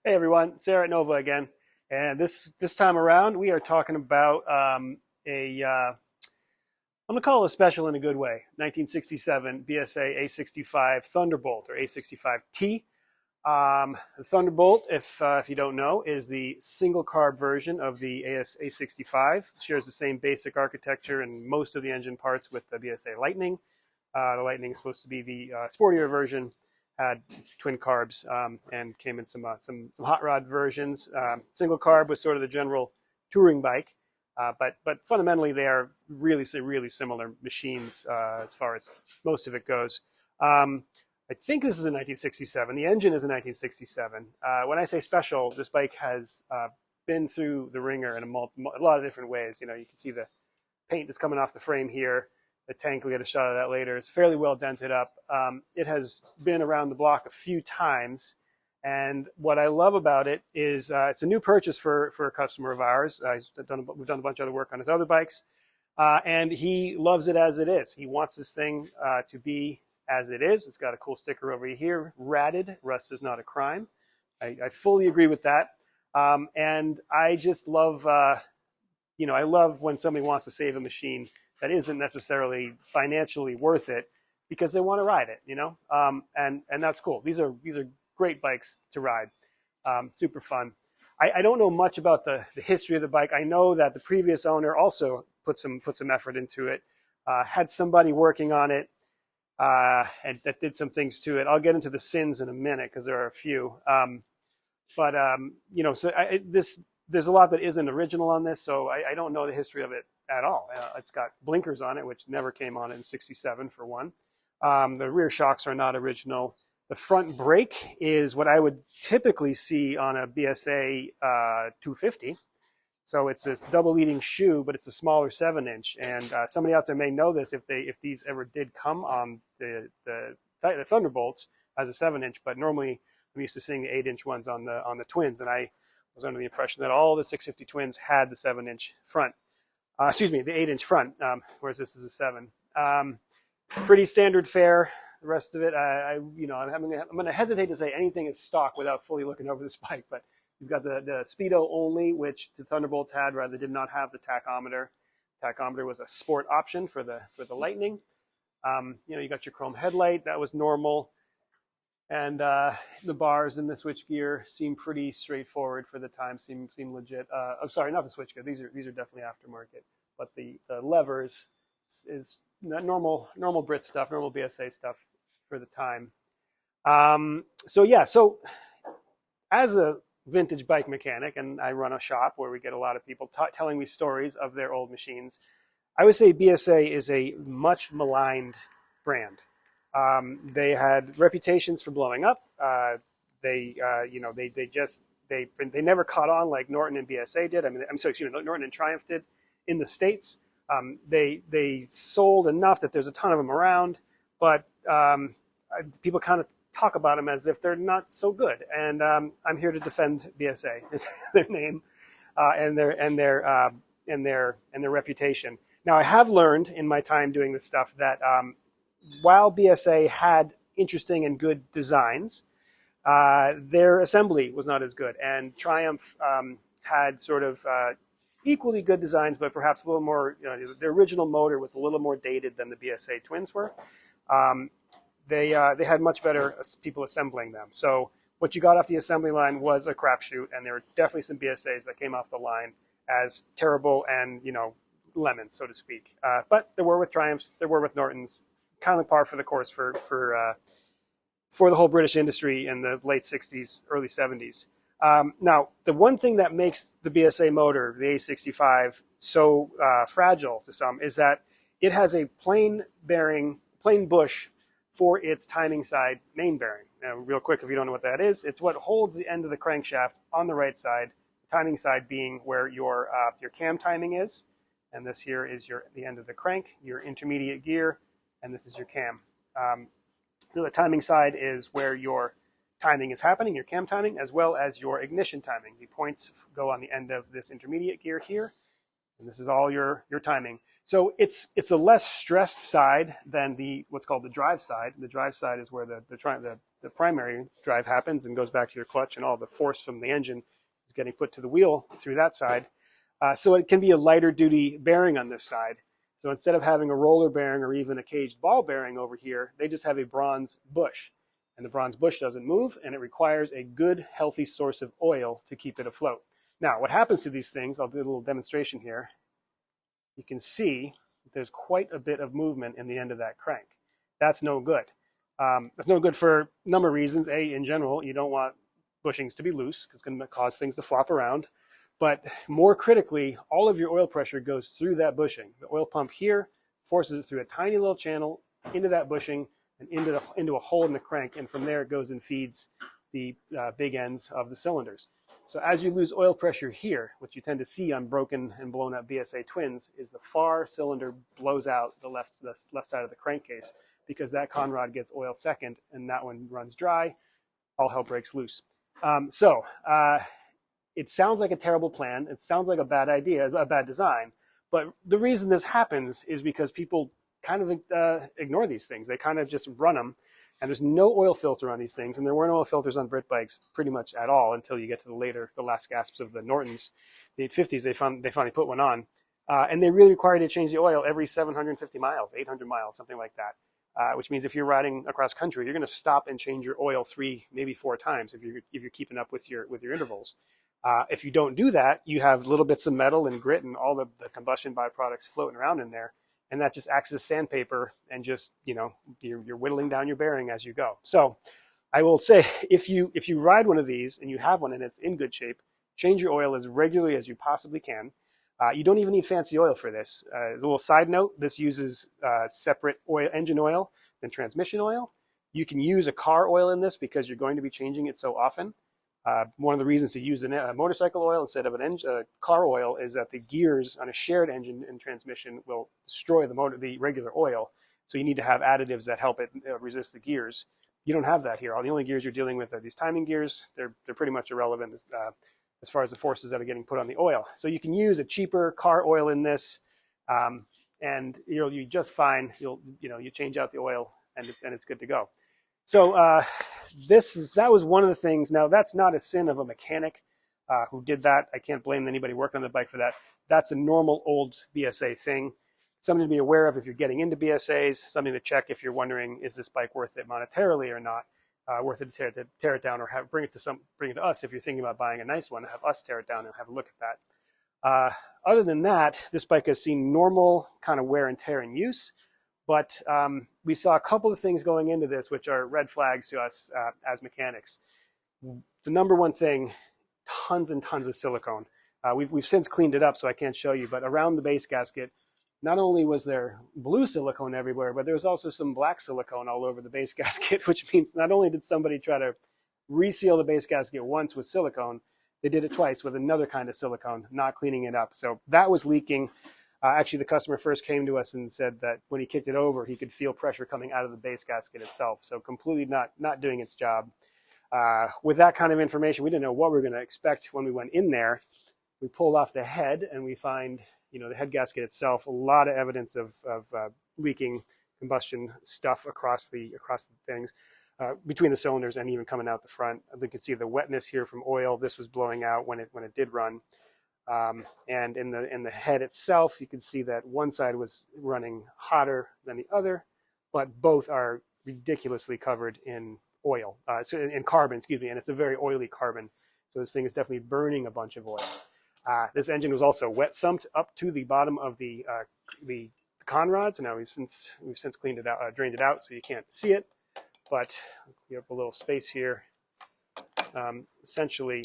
Hey everyone, Sayre at Nova again, and this time around we are talking about I'm gonna call it a special in a good way. 1967 BSA A65 Thunderbolt or A65T. The Thunderbolt, if you don't know, is the single carb version of the A65. It shares the same basic architecture and most of the engine parts with the BSA Lightning. The Lightning is supposed to be the sportier version. Had twin carbs and came in some hot rod versions. Single carb was sort of the general touring bike, but fundamentally they are really similar machines as far as most of it goes. I think this is a 1967. The engine is a 1967. When I say special, this bike has been through the ringer in a lot of different ways. You know, you can see the paint that's coming off the frame here. The tank, we'll get a shot of that later, is fairly well dented up. It has been around the block a few times, and what I love about it is it's a new purchase for a customer of ours. We've done a bunch of other work on his other bikes, and he loves it as it is. He wants this thing to be as it is. It's got a cool sticker over here, ratted, rust is not a crime. I fully agree with that, and I just love, I love when somebody wants to save a machine that isn't necessarily financially worth it because they want to ride it, and that's cool. These are great bikes to ride, super fun. I don't know much about the history of the bike. I know that the previous owner also put some effort into it, had somebody working on it, and that did some things to it. I'll get into the sins in a minute because there are a few. There's a lot that isn't original on this, so I don't know the history of it at all. It's got blinkers on it, which never came on in '67 for one. The rear shocks are not original. The front brake is what I would typically see on a BSA 250. So it's a double leading shoe, but it's a smaller 7-inch. And somebody out there may know this if these ever did come on the Thunderbolts as a 7-inch. But normally I'm used to seeing the 8-inch ones on the twins, and I was under the impression that all the 650 twins had the 7-inch front. The 8-inch front, whereas this is a 7. Pretty standard fare. The rest of it, I'm going to hesitate to say anything is stock without fully looking over this bike. But you've got the Speedo only, which the Thunderbolts had, rather did not have the tachometer. Tachometer was a sport option for the Lightning. You got your chrome headlight, that was normal. And the bars and the switchgear seem pretty straightforward for the time. Seem legit. I'm sorry, not the switchgear. These are definitely aftermarket. But the levers is normal Brit stuff, normal BSA stuff for the time. So as a vintage bike mechanic, and I run a shop where we get a lot of people telling me stories of their old machines, I would say BSA is a much maligned brand. They had reputations for blowing up. They never caught on like Norton and BSA did. Norton and Triumph did in the States. They sold enough that there's a ton of them around, but people kind of talk about them as if they're not so good. And I'm here to defend BSA. It's their name and their reputation. Now, I have learned in my time doing this stuff that while BSA had interesting and good designs, their assembly was not as good. And Triumph had sort of equally good designs, but perhaps a little more, the original motor was a little more dated than the BSA twins were. They had much better people assembling them. So what you got off the assembly line was a crapshoot, and there were definitely some BSAs that came off the line as terrible and, lemons, so to speak. But there were with Triumphs, there were with Nortons, kind of par for the course for the whole British industry in the late 60s, early 70s. Now, the one thing that makes the BSA motor, the A65, so fragile to some is that it has a plain bush for its timing side main bearing. Now, real quick, if you don't know what that is, it's what holds the end of the crankshaft on the right side, the timing side being where your cam timing is, and this here is the end of the crank, your intermediate gear, and this is your cam. The timing side is where your timing is happening, your cam timing, as well as your ignition timing. The points go on the end of this intermediate gear here, and this is all your timing. So it's a less stressed side than the what's called the drive side. The drive side is where the primary drive happens and goes back to your clutch, and all the force from the engine is getting put to the wheel through that side. So it can be a lighter duty bearing on this side. So instead of having a roller bearing or even a caged ball bearing over here, they just have a bronze bush. And the bronze bush doesn't move, and it requires a good, healthy source of oil to keep it afloat. Now, what happens to these things, I'll do a little demonstration here. You can see there's quite a bit of movement in the end of that crank. That's no good. That's no good for a number of reasons. A, in general, you don't want bushings to be loose because it's going to cause things to flop around. But more critically, all of your oil pressure goes through that bushing. The oil pump here forces it through a tiny little channel into that bushing and into a hole in the crank, and from there it goes and feeds the big ends of the cylinders. So as you lose oil pressure here, what you tend to see on broken and blown up BSA twins is the far cylinder blows out the left side of the crankcase, because that conrod gets oil second and that one runs dry, all hell breaks loose. It sounds like a terrible plan. It sounds like a bad idea, a bad design. But the reason this happens is because people kind of ignore these things. They kind of just run them. And there's no oil filter on these things. And there weren't oil filters on Brit bikes pretty much at all until you get to the last gasps of the Nortons. The 850s, they finally put one on. And they really require you to change the oil every 750 miles, 800 miles, something like that. Which means if you're riding across country, you're going to stop and change your oil 3, maybe 4 times if you're keeping up with your intervals. If you don't do that, you have little bits of metal and grit and all the combustion byproducts floating around in there, and that just acts as sandpaper, and just, you know, you're whittling down your bearing as you go. So I will say, if you ride one of these and you have one and it's in good shape, change your oil as regularly as you possibly can. You don't even need fancy oil for this. As a little side note, this uses separate engine oil than transmission oil. You can use a car oil in this because you're going to be changing it so often. One of the reasons to use a motorcycle oil instead of a car oil is that the gears on a shared engine and transmission will destroy the regular oil. So you need to have additives that help it resist the gears. You don't have that here. The only gears you're dealing with are these timing gears. They're pretty much irrelevant as far as the forces that are getting put on the oil. So you can use a cheaper car oil in this, and you just fine. You change out the oil and it's good to go. So that was one of the things. Now, that's not a sin of a mechanic who did that. I can't blame anybody working on the bike for that. That's a normal old BSA thing. Something to be aware of if you're getting into BSAs, something to check if you're wondering, is this bike worth it monetarily or not? Worth it to tear it down, or bring it to us if you're thinking about buying a nice one, have us tear it down and have a look at that. Other than that, this bike has seen normal kind of wear and tear in use. But we saw a couple of things going into this which are red flags to us as mechanics. The number one thing, tons and tons of silicone. We've since cleaned it up, so I can't show you, but around the base gasket, not only was there blue silicone everywhere, but there was also some black silicone all over the base gasket, which means not only did somebody try to reseal the base gasket once with silicone, they did it twice with another kind of silicone, not cleaning it up. So that was leaking. Actually, the customer first came to us and said that when he kicked it over, he could feel pressure coming out of the base gasket itself. So completely not doing its job. With that kind of information, we didn't know what we were going to expect when we went in there. We pulled off the head and we find, the head gasket itself, a lot of evidence of leaking combustion stuff across the things, between the cylinders and even coming out the front. You can see the wetness here from oil. This was blowing out when it did run. And in the head itself, you can see that one side was running hotter than the other, but both are ridiculously covered in oil, in carbon, excuse me, and it's a very oily carbon. So this thing is definitely burning a bunch of oil. This engine was also wet sumped up to the bottom of the conrods. Now we've since cleaned it out, drained it out, so you can't see it, but you have a little space here. Essentially,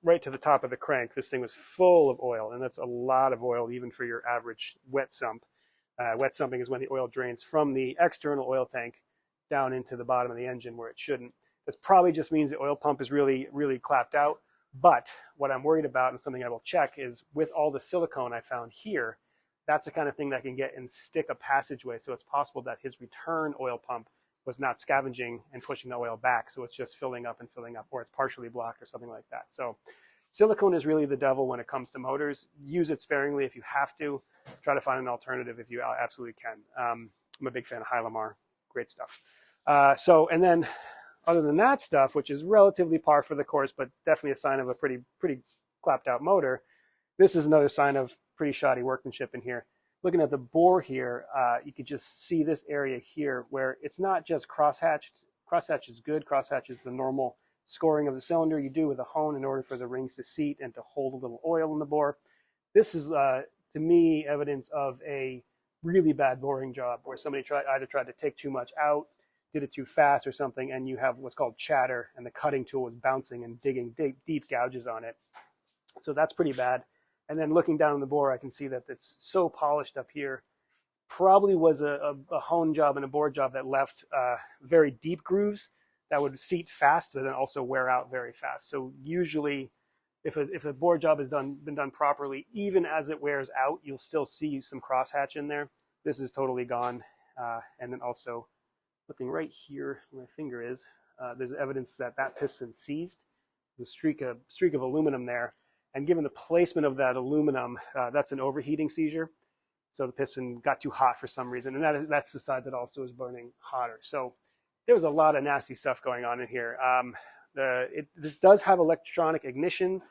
right to the top of the crank, this thing was full of oil, and that's a lot of oil even for your average wet sump. Wet sumping is when the oil drains from the external oil tank down into the bottom of the engine where it shouldn't. This probably just means the oil pump is really, really clapped out. But what I'm worried about, and something I will check, is with all the silicone I found here, that's the kind of thing that can get and stick a passageway. So it's possible that his return oil pump was not scavenging and pushing the oil back. So it's just filling up, or it's partially blocked or something like that. So Silicone is really the devil when it comes to motors. Use it sparingly if you have to. Try to find an alternative if you absolutely can. I'm a big fan of Hylamar. Great stuff. And then other than that stuff, which is relatively par for the course, but definitely a sign of a pretty clapped out motor, this is another sign of pretty shoddy workmanship in here. Looking at the bore here, you could just see this area here where it's not just crosshatched. Crosshatch is good. Crosshatch is the normal scoring of the cylinder you do with a hone in order for the rings to seat and to hold a little oil in the bore. This is, to me, evidence of a really bad boring job where somebody either tried to take too much out, did it too fast or something, and you have what's called chatter, and the cutting tool was bouncing and digging deep gouges on it. So that's pretty bad. And then looking down the bore, I can see that it's so polished up here. Probably was a hone job and a bore job that left very deep grooves that would seat fast, but then also wear out very fast. So usually, if a bore job has been done properly, even as it wears out, you'll still see some crosshatch in there. This is totally gone. And then also, looking right here, where my finger is, there's evidence that piston seized. There's a streak of aluminum there. And given the placement of that aluminum, that's an overheating seizure. So the piston got too hot for some reason. And that's the side that also is burning hotter. So there was a lot of nasty stuff going on in here. This does have electronic ignition,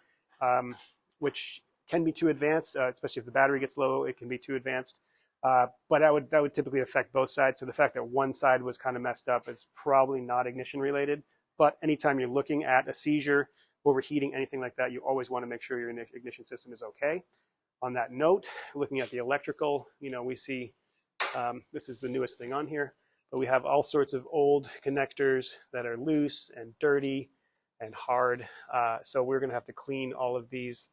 which can be too advanced, especially if the battery gets low, it can be too advanced. But that would typically affect both sides. So the fact that one side was kind of messed up is probably not ignition related. But anytime you're looking at a seizure, overheating, anything like that, you always want to make sure your ignition system is okay. On that note, looking at the electrical, we see this is the newest thing on here, but we have all sorts of old connectors that are loose and dirty and hard. So we're going to have to clean all of these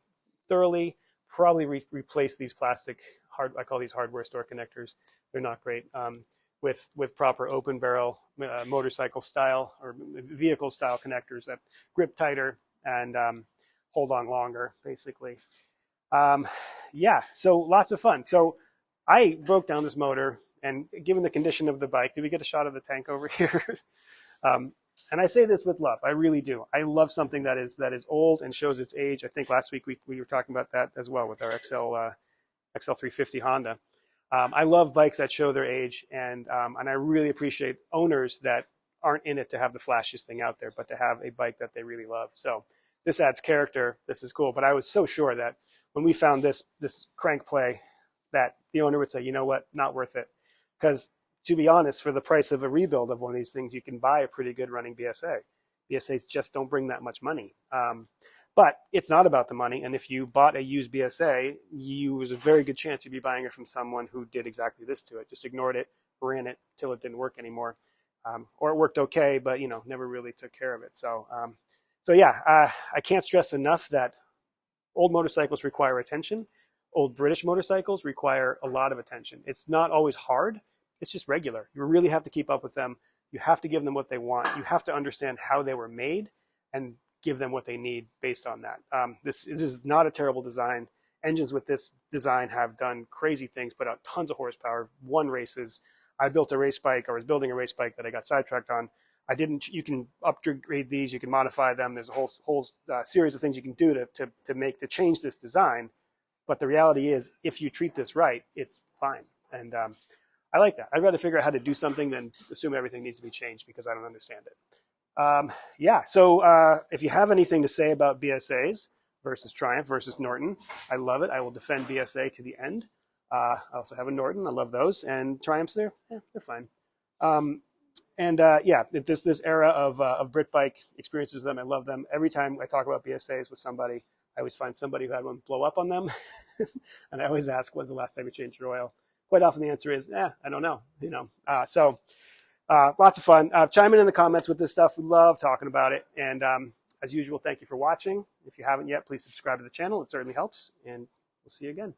thoroughly, probably replace these plastic, I call these hardware store connectors. They're not great. With proper open barrel motorcycle style or vehicle style connectors that grip tighter and hold on longer, basically. Yeah, so lots of fun. So I broke down this motor, and given the condition of the bike, did we get a shot of the tank over here? And I say this with love. I really do. I love something that is old and shows its age. I think last week we were talking about that as well with our XL350 Honda. I love bikes that show their age, and I really appreciate owners that aren't in it to have the flashiest thing out there, but to have a bike that they really love. So this adds character. This is cool. But I was so sure that when we found this crank play, that the owner would say, you know what, not worth it. Because to be honest, for the price of a rebuild of one of these things, you can buy a pretty good running BSA. BSAs just don't bring that much money. But it's not about the money. And if you bought a used BSA, there's a very good chance you'd be buying it from someone who did exactly this to it. Just ignored it, ran it till it didn't work anymore. Or it worked okay, but never really took care of it. So yeah, I can't stress enough that old motorcycles require attention. Old British motorcycles require a lot of attention. It's not always hard. It's just regular. You really have to keep up with them. You have to give them what they want. You have to understand how they were made and give them what they need based on that. This is not a terrible design. Engines with this design have done crazy things, put out tons of horsepower, won races. I built a race bike, or was building a race bike that I got sidetracked on. You can upgrade these, you can modify them. There's a whole series of things you can do to change this design. But the reality is, if you treat this right, it's fine. And I like that. I'd rather figure out how to do something than assume everything needs to be changed because I don't understand it. Yeah, so if you have anything to say about BSAs versus Triumph versus Norton, I love it. I will defend BSA to the end. I also have a Norton. I love those. And Triumphs, they're fine. Yeah, this era of Brit bike experiences with them, I love them. Every time I talk about BSAs with somebody, I always find somebody who had one blow up on them. And I always ask, when's the last time you changed your oil? Quite often the answer is, I don't know. So lots of fun. Chime in the comments with this stuff. We love talking about it. And as usual, thank you for watching. If you haven't yet, please subscribe to the channel. It certainly helps. And we'll see you again.